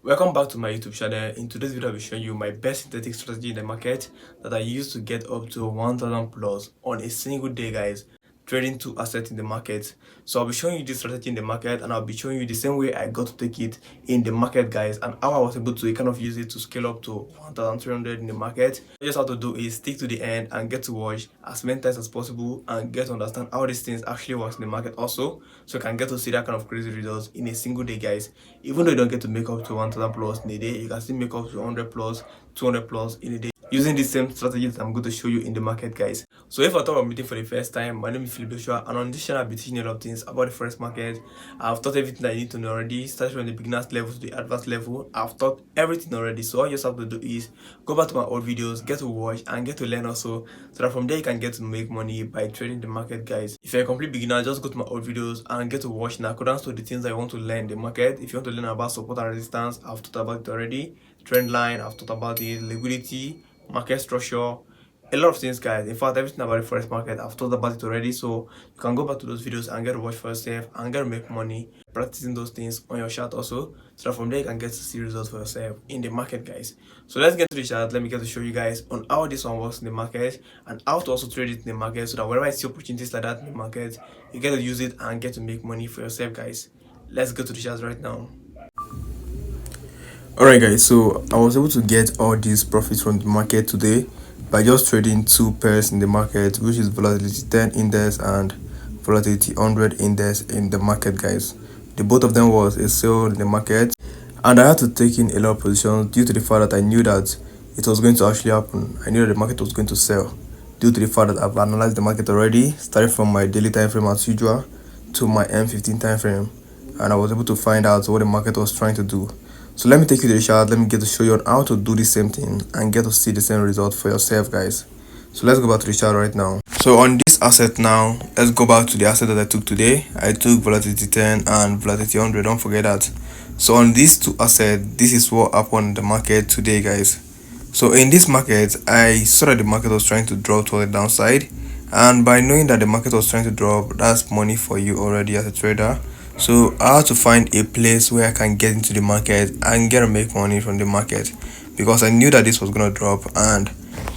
Welcome back to my YouTube channel. In today's video, I'll be showing you my best synthetic strategy in the market that I used to get up to 1000 plus on a single day, guys, trading two assets in the market. So I'll be showing you this strategy in the market, and I'll be showing you the same way I got to take it in the market, guys, and how I was able to kind of use it to scale up to 1300 in the market. All you just have to do is stick to the end and get to watch as many times as possible and get to understand how these things actually works in the market also, so you can get to see that kind of crazy results in a single day, guys. Even though you don't get to make up to 1000 plus in a day, you can still make up to 100 plus, 200 plus in a day using the same strategies I'm going to show you in the market, guys. So if I thought I'm meeting for the first time, my name is Philip Joshua, and on this channel I'll be teaching you a lot of things about the forex market. I've taught everything that you need to know already, starting from the beginner's level to the advanced level. I've taught everything already, so all you just have to do is go back to my old videos, get to watch and get to learn also, so that from there you can get to make money by trading the market, guys. If you're a complete beginner, just go to my old videos and get to watch in accordance to the things that you want to learn in the market. If you want to learn about support and resistance, I've taught about it already. Trend line, I've taught about it. Liquidity, market structure, a lot of things, guys. In fact, everything about the forex market, I've talked about it already, so you can go back to those videos and get to watch for yourself and get to make money practicing those things on your chart also, so that from there you can get to see results for yourself in the market, guys. So let's get to the chart. Let me get to show you guys on how this one works in the market and how to also trade it in the market, so that whenever I see opportunities like that in the market, you get to use it and get to make money for yourself, guys. Let's go to the chart right now. Alright, guys, so I was able to get all these profits from the market today by just trading two pairs in the market, which is Volatility 10 index and Volatility 100 index in the market, guys. The both of them was a sale in the market, and I had to take in a lot of positions due to the fact that I knew that it was going to actually happen. I knew that the market was going to sell due to the fact that I've analyzed the market already, starting from my daily time frame as usual to my M15 time frame, and I was able to find out what the market was trying to do. So let me take you to the chart. Let me get to show you on how to do the same thing and get to see the same result for yourself, guys. So let's go back to the chart right now. So on this asset now, let's go back to the asset that I took today. I took Volatility 10 and Volatility 100, don't forget that. So on these two assets, this is what happened in the market today, guys. So in this market, I saw that the market was trying to drop to the downside, and by knowing that the market was trying to drop, that's money for you already as a trader. So I had to find a place where I can get into the market and get to make money from the market, because I knew that this was gonna drop, and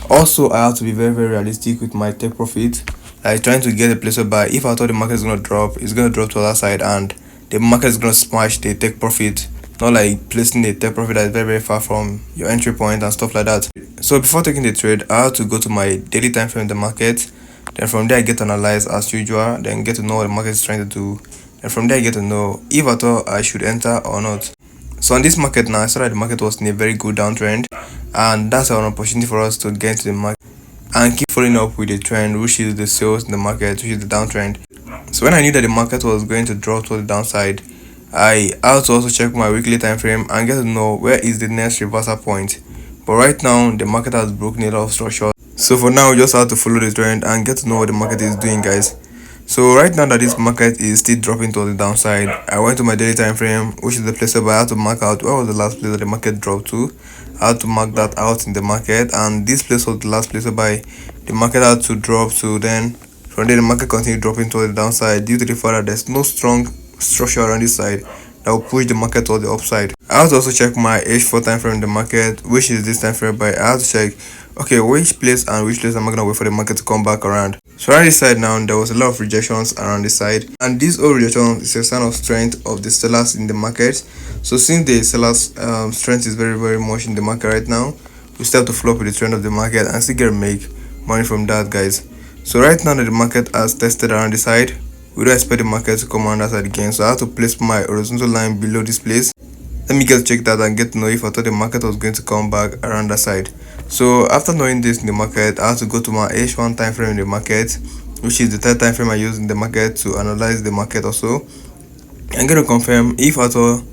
also I had to be very realistic with my take profit, like trying to get a place whereby if I thought the market is gonna drop, it's gonna drop to the other side and the market is gonna smash the take profit, not like placing a take profit that is very far from your entry point and stuff like that. So before taking the trade, I had to go to my daily time frame in the market. Then from there I get to analyze as usual, then get to know what the market is trying to do, and from there I get to know if at all I should enter or not. So on this market now, I saw that the market was in a very good downtrend, and that's an opportunity for us to get into the market and keep following up with the trend, which is the sales in the market, which is the downtrend. So when I knew that the market was going to drop to the downside, I had to also check my weekly time frame and get to know where is the next reversal point. But right now the market has broken a lot of structure, so for now we just have to follow the trend and get to know what the market is doing, guys. So right now that this market is still dropping to the downside, I went to my daily time frame, which is the place where I had to mark out where was the last place that the market dropped to. I had to mark that out in the market, and this place was the last place whereby the market had to drop to. Then from there the market continued dropping to the downside due to the fact that there's no strong structure around this side that will push the market to the upside. I had to also check my H4 time frame in the market, which is this time frame, but I had to check, okay, which place and which place am I gonna wait for the market to come back around. So around this side now, there was a lot of rejections around this side, and this whole rejection is a sign of strength of the sellers in the market. So since the sellers strength is very much in the market right now, we still have to follow up with the trend of the market and still get to make money from that, guys. So right now that the market has tested around this side, we don't expect the market to come around that side again, so I have to place my horizontal line below this place. Let me get to check that and get to know if I thought the market was going to come back around that side. So after knowing this in the market, I have to go to my H1 time frame in the market, which is the third time frame I use in the market to analyze the market also, and get to confirm if at all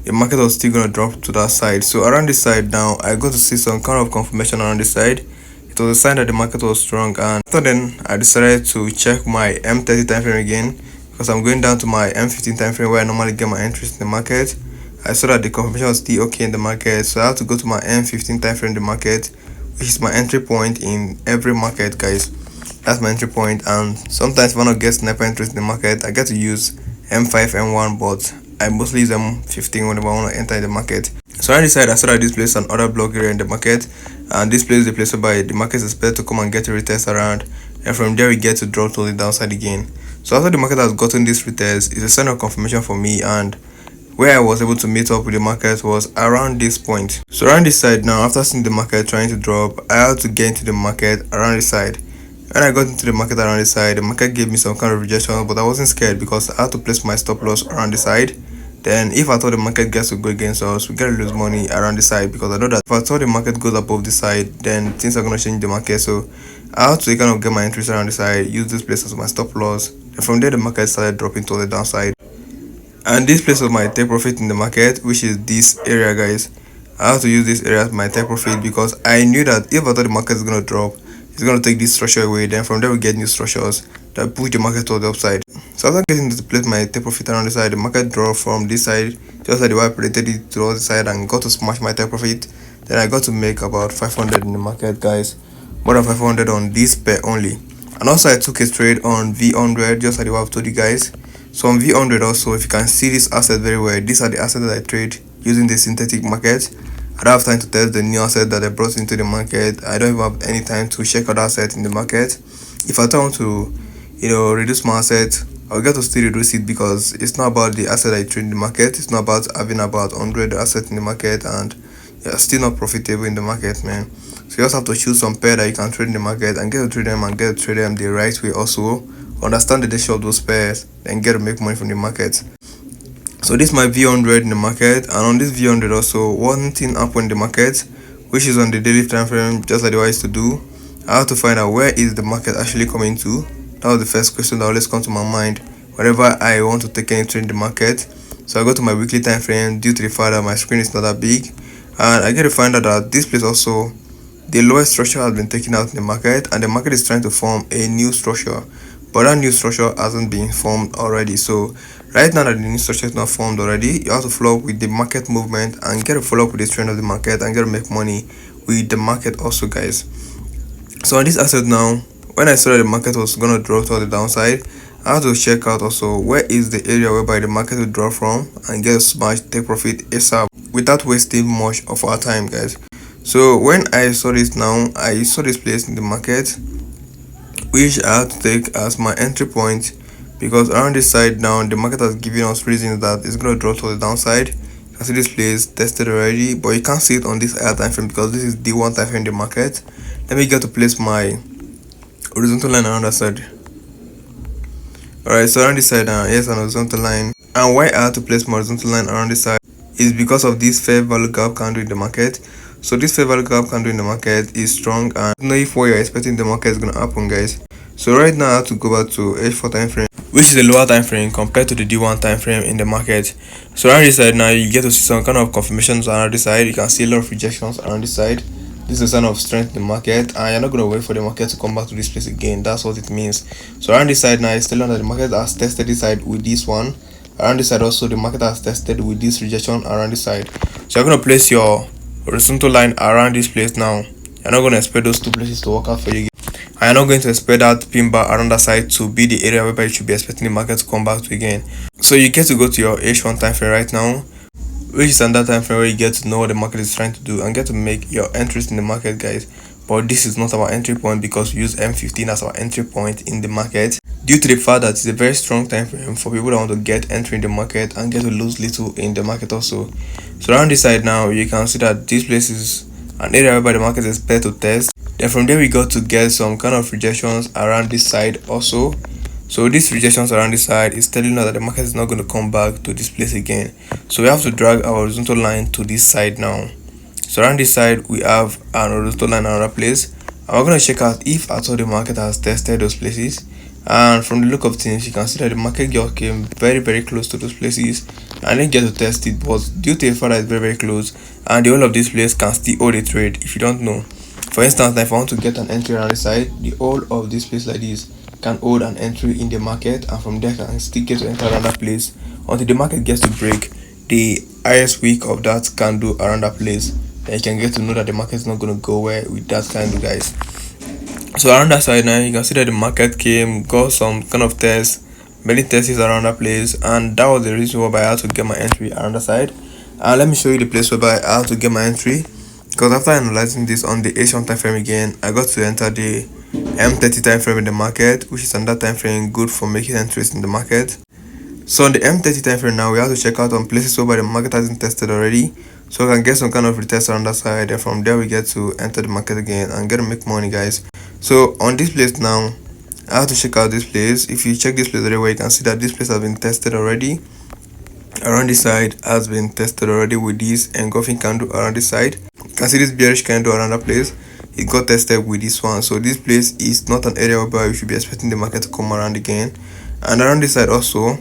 the market was still gonna drop to that side. So around this side now, I got to see some kind of confirmation around this side. It was a sign that the market was strong, and after then I decided to check my M30 time frame again, because I'm going down to my M15 time frame where I normally get my entries in the market. I saw that the confirmation was still okay in the market, so I have to go to my M15 time frame in the market, which is my entry point in every market, guys. That's my entry point, and sometimes if I don't get sniper entries in the market, I get to use M5, M1, but I mostly use M15 whenever I want to enter the market. So around this side, I saw that this place is another block area in the market, and this place is the place whereby the market is expected to come and get a retest around, and from there we get to drop to the downside again. So after the market has gotten this retest, it's a sign of confirmation for me, and where I was able to meet up with the market was around this point. So around this side now, after seeing the market trying to drop, I had to get into the market around this side. When I got into the market around this side, the market gave me some kind of rejection, but I wasn't scared because I had to place my stop loss around the side. Then if I thought the market gets to go against us, we gotta lose money around the side, because I know that if I thought the market goes above the side, then things are gonna change the market. So I had to kind of get my entries around the side, use this place as my stop loss. And from there the market started dropping to the downside. And this place was my take profit in the market, which is this area, guys. I have to use this area as my take profit because I knew that if I thought the market is gonna drop, it's gonna take this structure away. Then from there we get new structures that push the market to the upside. So after getting to place my take profit around the side, the market dropped from this side just like the way I predicted it to the other side and got to smash my take profit. Then I got to make about 500 in the market, guys. More than 500 on this pair only. And also I took a trade on V100 just like the way I've told you guys. So on V100 also, if you can see this asset very well, these are the assets that I trade using the synthetic market. I don't have time to test the new asset that I brought into the market. I don't even have any time to check other assets in the market. If I want to, reduce my asset, I'll get to still reduce it because it's not about the asset I trade in the market. It's not about having about 100 assets in the market and you're still not profitable in the market, man. So you just have to choose some pair that you can trade in the market and get to trade them and get to trade them the right way also. Understand the nature of those pairs and get to make money from the market. So this is my V100 in the market, and on this V100 also, one thing happened in the market, which is on the daily time frame, just like the way I used to do. I have to find out where is the market actually coming to. That was the first question that always comes to my mind whenever I want to take any trade in the market. So I go to my weekly time frame due to the fact that my screen is not that big, and I get to find out that this place also, the lowest structure has been taken out in the market, and the market is trying to form a new structure. But that new structure hasn't been formed already. So right now that the new structure is not formed already, you have to follow up with the market movement and get to follow up with the trend of the market and get to make money with the market also, guys. So on this asset now, when I saw that the market was gonna drop to the downside, I have to check out also where is the area whereby the market will drop from and get a smash, take profit ASAP without wasting much of our time, guys. So when I saw this now, I saw this place in the market, which I had to take as my entry point, because around this side now the market has given us reasons that it's going to drop to the downside. You can see this place tested already, but you can't see it on this higher time frame because this is the one time frame in the market. Let me get to place my horizontal line around that side. Alright, so around this side now, here's an horizontal line, and why I had to place my horizontal line around this side is because of this fair value gap candle in the market. So this fair value gap candle in the market is strong, and you know if what you're expecting the market is gonna happen, guys. So right now I have to go back to H4 time frame, which is the lower time frame compared to the D1 time frame in the market. So around this side now, you get to see some kind of confirmations around this side. You can see a lot of rejections around this side. This is a sign of strength in the market, and you're not going to wait for the market to come back to this place again. That's what it means. So around this side now, it's telling that the market has tested this side with this one. Around this side also, the market has tested with this rejection around this side. So you're going to place your horizontal line around this place now. You're not going to expect those two places to work out for you. I am not going to expect that pin bar around that side to be the area whereby you should be expecting the market to come back to again. So you get to go to your H1 time frame right now, which is another time frame where you get to know what the market is trying to do and get to make your entries in the market, guys. But this is not our entry point because we use M15 as our entry point in the market, due to the fact that it's a very strong time frame for people that want to get entry in the market and get to lose little in the market also. So around this side now, you can see that this place is an area whereby the market is expected to test. Then from there we got to get some kind of rejections around this side also. So these rejections around this side is telling us that the market is not going to come back to this place again. So we have to drag our horizontal line to this side now. So around this side we have an horizontal line around that place, and we're going to check out if at all the market has tested those places. And from the look of things, you can see that the market just came very close to those places and didn't get to test it, but due to the fact that it's very close and the whole of this place can still hold a trade. If you don't know, for instance, if I want to get an entry around the side, the whole of this place like this can hold an entry in the market, and from there I can still get to enter around that place until the market gets to break the highest week of that candle around that place. Then you can get to know that the market is not going to go where with that candle, guys. So around that side now, you can see that the market came, got some kind of test, many tests around that place, and that was the reason why I had to get my entry around that side. Let me show you the place whereby I have to get my entry, because after analyzing this on the Asian time frame again, I got to enter the M30 time frame in the market, which is another time frame good for making entries in the market. So on the M30 time frame now, we have to check out on places whereby the market hasn't tested already, so I can get some kind of retest around that side, and from there we get to enter the market again and get to make money, guys. So on this place now, I have to check out this place. If you check this place very well, you can see that this place has been tested already. Around this side has been tested already with this engulfing candle around this side. You can see this bearish candle around that place. It got tested with this one. So this place is not an area where you should be expecting the market to come around again. And around this side also,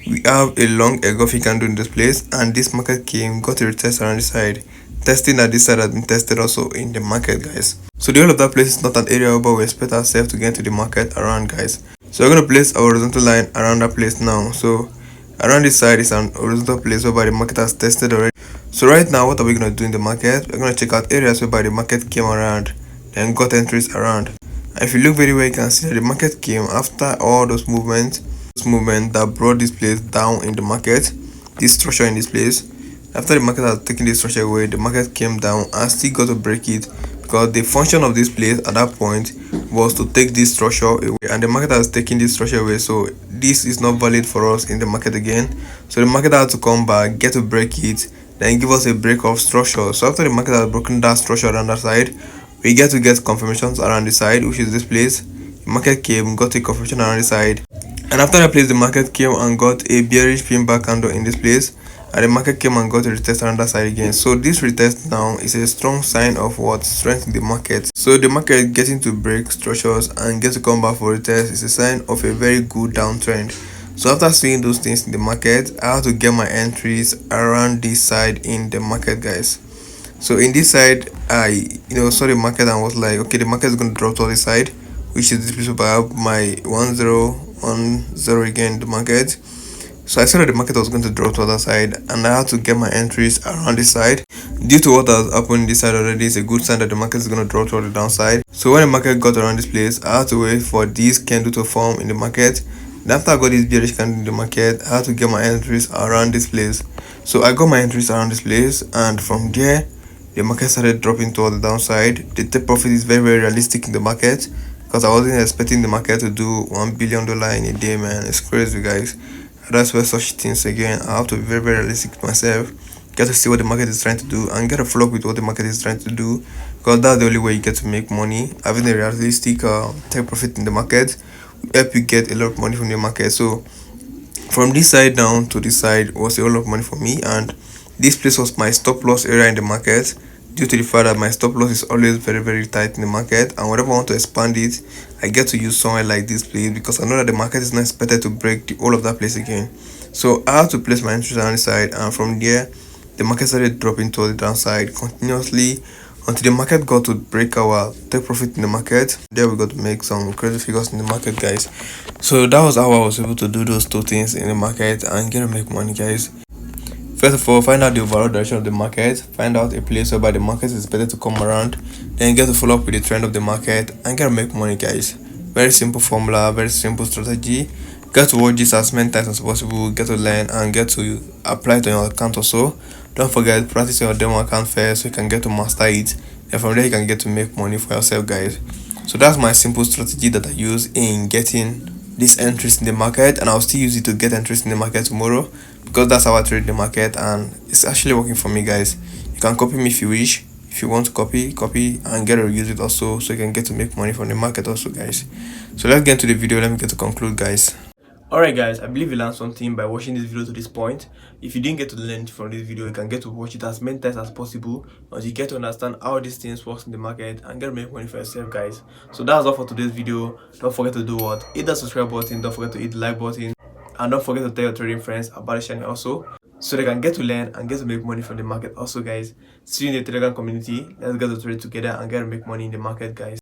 we have a long engulfing candle in this place, and this market came, got a retest around this side. Testing that this side has been tested also in the market, guys. So the whole of that place is not an area where we expect ourselves to get to the market around, guys. So we're going to place our horizontal line around that place now. So around this side is an horizontal place whereby the market has tested already. So right now, what are we going to do in the market? We're going to check out areas whereby the market came around, then got entries around. And if you look very well, you can see that the market came after all those movements that brought this place down in the market, this structure in this place. After the market has taken this structure away, the market came down and still got to break it, because the function of this place at that point was to take this structure away, and the market has taken this structure away, so this is not valid for us in the market again. So the market had to come back, get to break it, then give us a break of structure. So after the market has broken that structure around that side, we get to get confirmations around the side, which is this place. The market came, got a confirmation around the side, and after that place the market came and got a bearish pin back candle in this place, and the market came and got a retest around that side again. So this retest now is a strong sign of what? Strength in the market. So the market getting to break structures and get to come back for retest is a sign of a very good downtrend. So after seeing those things in the market, I have to get my entries around this side in the market, guys. So in this side, I saw the market and was like, okay, the market is going to drop to this side, which is this place where I have my 1010 again in the market. So I saw that the market was going to drop to the other side, and I had to get my entries around this side. Due to what has happened this side already, it's a good sign that the market is going to drop to the downside. So when the market got around this place, I had to wait for this candle to form in the market. Then after I got this bearish candle in the market, I had to get my entries around this place. So I got my entries around this place, and from there, the market started dropping toward the downside. The take profit is very, very realistic in the market, because I wasn't expecting the market to do $1 billion in a day, man. It's crazy, guys. That's where such things again, I have to be very, very realistic myself, get to see what the market is trying to do and get a flow with what the market is trying to do, because that's the only way you get to make money. Having a realistic take profit in the market will help you get a lot of money from the market. So from this side down to this side was a lot of money for me, and this place was my stop loss area in the market, due to the fact that my stop loss is always very, very tight in the market, and whenever I want to expand it, I get to use somewhere like this place, because I know that the market is not expected to break the whole of that place again. So I have to place my entries on the side, and from there the market started dropping to the downside continuously until the market got to break our take profit in the market. There we got to make some crazy figures in the market, guys. So that was how I was able to do those two things in the market and get to make money, guys. First of all, find out the overall direction of the market, find out a place whereby the market is better to come around, then get to follow up with the trend of the market and get to make money, guys. Very simple formula, very simple strategy. Get to watch this as many times as possible, get to learn and get to apply it on your account also. Don't forget, practice your demo account first so you can get to master it, and from there you can get to make money for yourself, guys. So that's my simple strategy that I use in getting these entries in the market, and I'll still use it to get entries in the market tomorrow, because that's how I trade the market and it's actually working for me, guys. You can copy me if you wish. If you want to copy and get to use it also, so you can get to make money from the market also, guys. So let's get into the video. Let me get to conclude, guys. Alright, guys, I believe you learned something by watching this video to this point. If you didn't get to learn from this video, you can get to watch it as many times as possible, as you get to understand how these things works in the market and get to make money for yourself, guys. So that's all for today's video. Don't forget to do what? Hit that subscribe button, don't forget to hit the like button, and don't forget to tell your trading friends about the channel also, so they can get to learn and get to make money from the market also, guys. See you in the Telegram community. Let's get to trade together and get to make money in the market, guys.